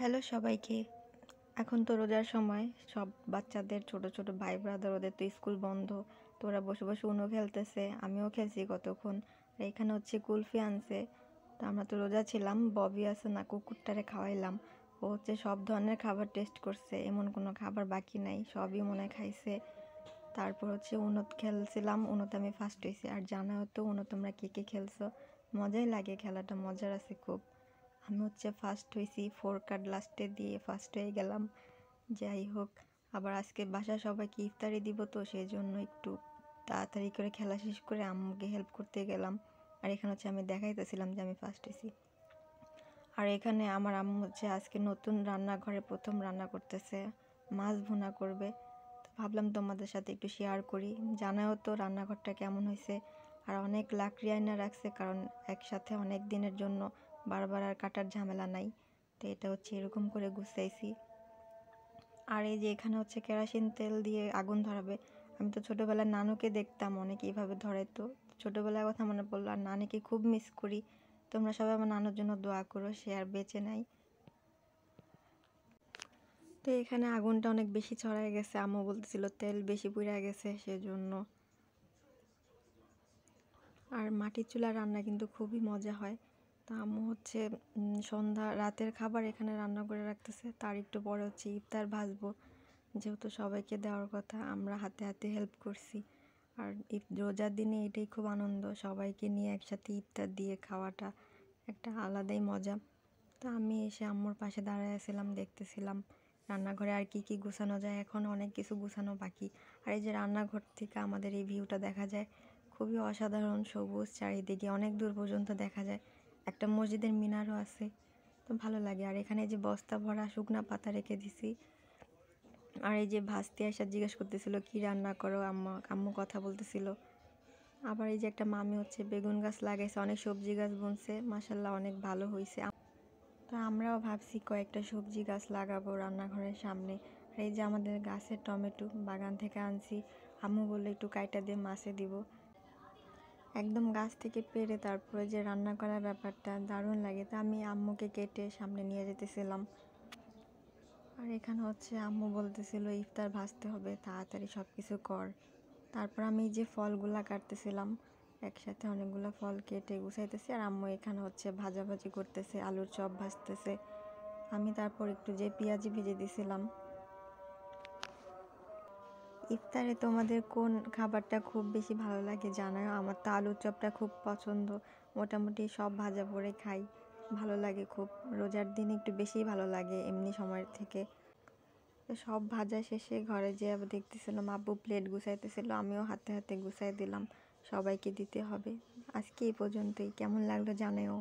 Hello সবাইকে। এখন তো রোজার সময়, সব বাচ্চাদের ছোট ছোট ভাই ব্রাদার ওদের তো স্কুল বন্ধ, তো ওরা বসে বসে উনো খেলতেছে, আমিও খেলছি কতক্ষণ। আর এখানে হচ্ছে কুলফি আনছে, তো আমরা তো রোজা ছিলাম, ববি আছে না কুকুরটারে খাওয়াইলাম। ও হচ্ছে সব ধরনের খাবার টেস্ট করছে, এমন কোনো খাবার বাকি নাই, সবই মনে হয় খাইছে। তারপর হচ্ছে উনো খেলছিলাম, উনোতে আমি ফার্স্ট হয়েছি। আর জানা হতো উনো তোমরা কে কে খেলছো, মজাই লাগে, খেলাটা মজার আছে খুব। আমি হচ্ছে ফার্স্ট হয়েছি, 4 কার্ড লাস্টে দিয়ে ফার্স্ট হয়ে গেলাম। যাই হোক, আবার আজকে বাসায় সবাইকে ইফতারি দিব, তো সেই জন্য একটু তাড়াতাড়ি করে খেলা শেষ করে আম্মুকে হেল্প করতে গেলাম। আর এখানে হচ্ছে আমি দেখাইতেছিলাম যে আমি ফার্স্ট হয়েছি। আর এখানে আমার আম্মু হচ্ছে আজকে নতুন রান্নাঘরে প্রথম রান্না করতেছে, মাছ ভুনা করবে। তো ভাবলাম তোমাদের সাথে একটু শেয়ার করি, জানাও তো রান্নাঘরটা কেমন হয়েছে। আর অনেক লাকড়ি আইনা রাখছে, কারণ একসাথে অনেক দিনের জন্য বারবার আর কাটার ঝামেলা নাই। তো এটা হচ্ছে এরকম করে গুছাইছি। আর এই যে এখানে হচ্ছে কেরোসিন তেল দিয়ে আগুন ধরাবে। আমি তো ছোটোবেলায় নানুকে দেখতাম অনেক এইভাবে ধরাইতো, ছোটোবেলার কথা মনে পড়লো। আর নানিকে খুব মিস করি। তোমরা সবাই আমার নানুর জন্য দোয়া করো, সে আর বেঁচে নাই। তো এখানে আগুনটা অনেক বেশি ছড়াই গেছে, আম্মু বলতেছিল তেল বেশি পুড়ে গেছে সেজন্য। আর মাটির চুলার রান্না কিন্তু খুবই মজা হয়। তা আম্মু হচ্ছে সন্ধ্যা রাতের খাবার এখানে রান্না করে রাখতেছে, তার একটু পরে হচ্ছে ইফতার ভাজবো। যেহেতু সবাইকে দেওয়ার কথা, আমরা হাতে হাতে হেল্প করছি। আর রোজার দিনে এটাই খুব আনন্দ, সবাইকে নিয়ে একসাথে ইফতার দিয়ে খাওয়াটা একটা আলাদাই মজা। তো আমি এসে আম্মুর পাশে দাঁড়াইছিলাম, দেখতেছিলাম রান্নাঘরে আর কি কি গুছানো যায়, এখন অনেক কিছু গুছানো বাকি। আর এই যে রান্নাঘর থেকে আমাদের এই ভিউটা দেখা যায়, খুবই অসাধারণ, সবুজ চারিদিকে, অনেক দূর পর্যন্ত দেখা যায়। একটা মসজিদের মিনারও আছে, তো ভালো লাগে। আর এখানে যে বস্তা ভরা শুকনা পাতা রেখে দিছি। আর এই যে ভাস্তি এসে জিজ্ঞেস করতেছিল কি রান্না করো আম্মা, আম্মু কথা বলতেছিল। আবার এই যে একটা মামি হচ্ছে বেগুন গাছ লাগাইছে, অনেক সবজি গাছ বুনছে, মাশাল্লাহ অনেক ভালো হয়েছে। তো আমরাও ভাবছি কয়েকটা সবজি গাছ লাগাবো রান্নাঘরের সামনে। আর এই যে আমাদের গাছের টমেটো বাগান থেকে আনছি, আম্মু বললো একটু কাইটা দিয়ে মাছে দিব। একদম গাছ থেকে পেড়ে তারপরে যে রান্না করার ব্যাপারটা দারুণ লাগে। তা আমি আম্মুকে কেটে সামনে নিয়ে যেতেছিলাম। আর এখানে হচ্ছে আম্মু বলতেছিল ইফতার ভাজতে হবে, তাড়াতাড়ি সব কিছু কর। তারপর আমি যে ফলগুলা কাটতেছিলাম, একসাথে অনেকগুলো ফল কেটে গুছাইতেছি। আর আম্মু এখানে হচ্ছে ভাজাভাজি করতেছে, আলুর চপ ভাজতেছে। আমি তারপর একটু যে পেঁয়াজি ভেজে দিছিলাম। ইফতারে তোমাদের কোন খাবারটা খুব বেশি ভালো লাগে জানাও। আমার তো আলুর চপটা খুব পছন্দ, মোটামুটি সব ভাজা পড়ে খাই, ভালো লাগে খুব। রোজার দিন একটু বেশিই ভালো লাগে এমনি সময়ের থেকে। তো সব ভাজা শেষে ঘরে যেয়ে দেখতেছিলাম আব্বু প্লেট গুছাইতেছিল, আমিও হাতে হাতে গুছাই দিলাম, সবাইকে দিতে হবে। আজকে এই পর্যন্তই, কেমন লাগলো জানাও।